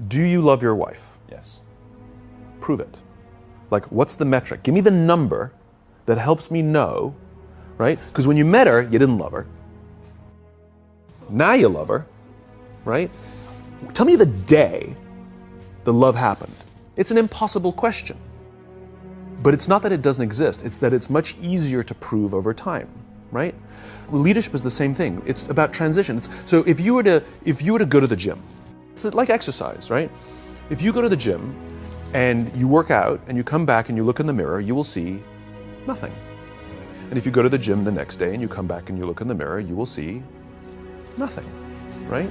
Do you love your wife? Yes. Prove it. Like, what's the metric? Give me the number that helps me know, right? Because when you met her, you didn't love her. Now you love her, right? Tell me the day the love happened. It's an impossible question. But it's not that it doesn't exist, it's that it's much easier to prove over time, right? Leadership is the same thing. It's about transition. So if you were to go to the gym, it's like exercise, right? If you go to the gym and you work out and you come back and you look in the mirror, you will see nothing. And if you go to the gym the next day and you come back and you look in the mirror, you will see nothing, right?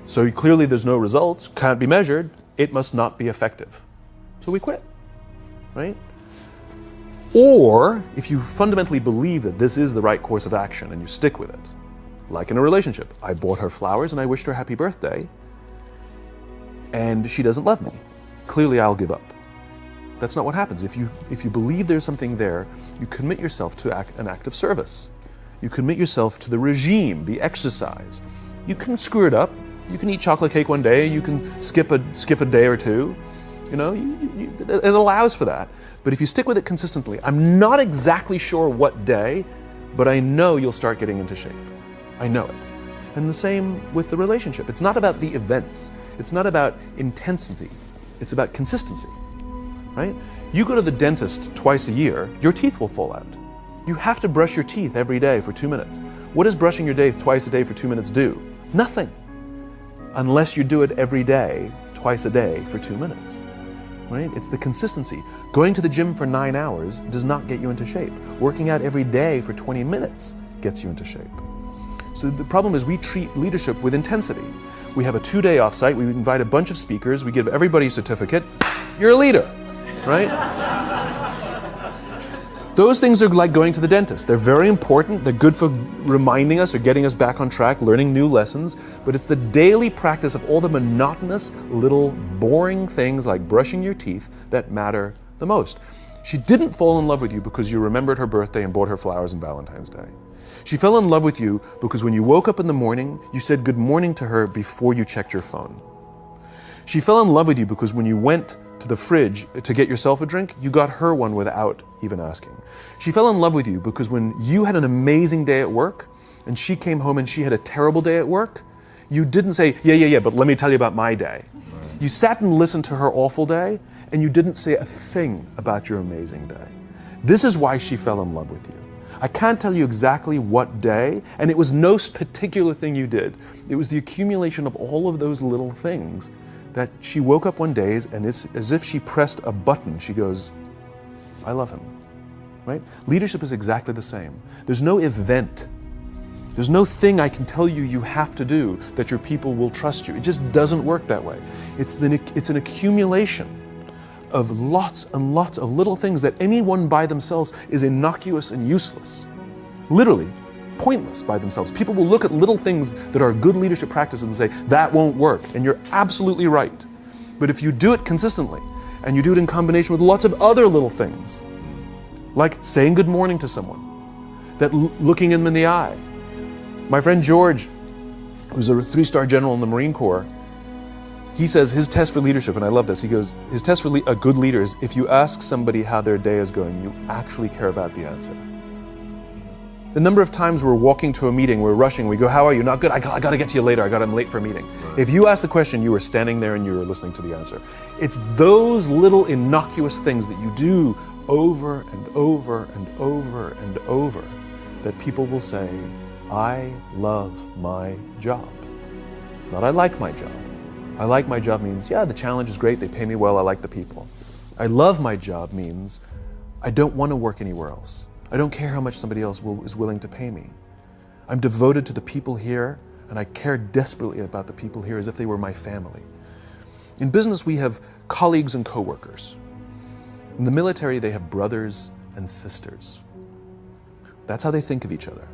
So clearly there's no results, can't be measured, it must not be effective. So we quit, right? Or if you fundamentally believe that this is the right course of action and you stick with it, like in a relationship, I bought her flowers and I wished her happy birthday, and she doesn't love me. Clearly I'll give up. That's not what happens. If you believe there's something there, you commit yourself to an act of service. You commit yourself to the regime, the exercise. You can screw it up. You can eat chocolate cake one day. You can skip a day or two. You know, it allows for that. But if you stick with it consistently, I'm not exactly sure what day, but I know you'll start getting into shape. I know it. And the same with the relationship. It's not about the events. It's not about intensity. It's about consistency, right? You go to the dentist twice a year, your teeth will fall out. You have to brush your teeth every day for 2 minutes. What does brushing your teeth twice a day for 2 minutes do? Nothing. Unless you do it every day, twice a day for 2 minutes. Right? It's the consistency. Going to the gym for 9 hours does not get you into shape. Working out every day for 20 minutes gets you into shape. So the problem is we treat leadership with intensity. We have a 2-day offsite, we invite a bunch of speakers, we give everybody a certificate, you're a leader, right? Those things are like going to the dentist. They're very important, they're good for reminding us or getting us back on track, learning new lessons, but it's the daily practice of all the monotonous, little, boring things like brushing your teeth that matter the most. She didn't fall in love with you because you remembered her birthday and bought her flowers on Valentine's Day. She fell in love with you because when you woke up in the morning, you said good morning to her before you checked your phone. She fell in love with you because when you went to the fridge to get yourself a drink, you got her one without even asking. She fell in love with you because when you had an amazing day at work and she came home and she had a terrible day at work, you didn't say, yeah, but let me tell you about my day. You sat and listened to her awful day and you didn't say a thing about your amazing day. This is why she fell in love with you. I can't tell you exactly what day, and it was no particular thing you did. It was the accumulation of all of those little things that she woke up one day and as if she pressed a button, she goes, I love him, right? Leadership is exactly the same. There's no event. There's no thing I can tell you you have to do that your people will trust you. It just doesn't work that way. It's an accumulation of lots and lots of little things that anyone by themselves is innocuous and useless. Literally, pointless by themselves. People will look at little things that are good leadership practices and say, that won't work, and you're absolutely right. But if you do it consistently, and you do it in combination with lots of other little things, like saying good morning to someone, that looking them in the eye. My friend George, who's a 3-star general in the Marine Corps, he says his test for leadership, and I love this, he goes, his test for a good leader is if you ask somebody how their day is going, you actually care about the answer. The number of times we're walking to a meeting, we're rushing, we go, how are you? Not good, I got to get to you later, I'm late for a meeting. If you ask the question, you were standing there and you were listening to the answer. It's those little innocuous things that you do over and over and over and over that people will say, I love my job. Not I like my job. I like my job means, yeah, the challenge is great, they pay me well, I like the people. I love my job means, I don't want to work anywhere else. I don't care how much somebody else is willing to pay me. I'm devoted to the people here, and I care desperately about the people here as if they were my family. In business, we have colleagues and coworkers. In the military, they have brothers and sisters. That's how they think of each other.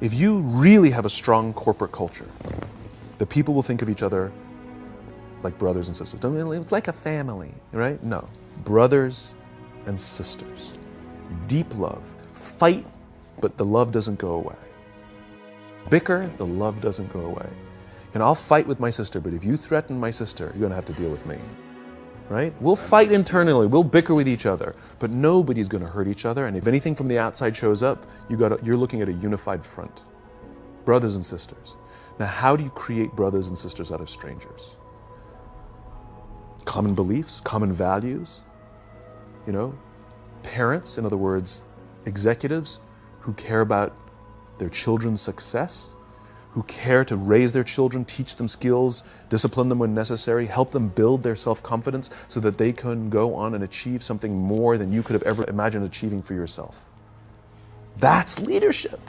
If you really have a strong corporate culture, the people will think of each other like brothers and sisters. It's like a family, right? No, brothers and sisters. Deep love. Fight, but the love doesn't go away. Bicker, the love doesn't go away. And I'll fight with my sister, but if you threaten my sister, you're going to have to deal with me. Right? We'll fight internally, we'll bicker with each other, but nobody's going to hurt each other. And if anything from the outside shows up, you're looking at a unified front. Brothers and sisters. Now, how do you create brothers and sisters out of strangers? Common beliefs, common values. You know, parents, in other words, executives who care about their children's success, who care to raise their children, teach them skills, discipline them when necessary, help them build their self-confidence so that they can go on and achieve something more than you could have ever imagined achieving for yourself. That's leadership.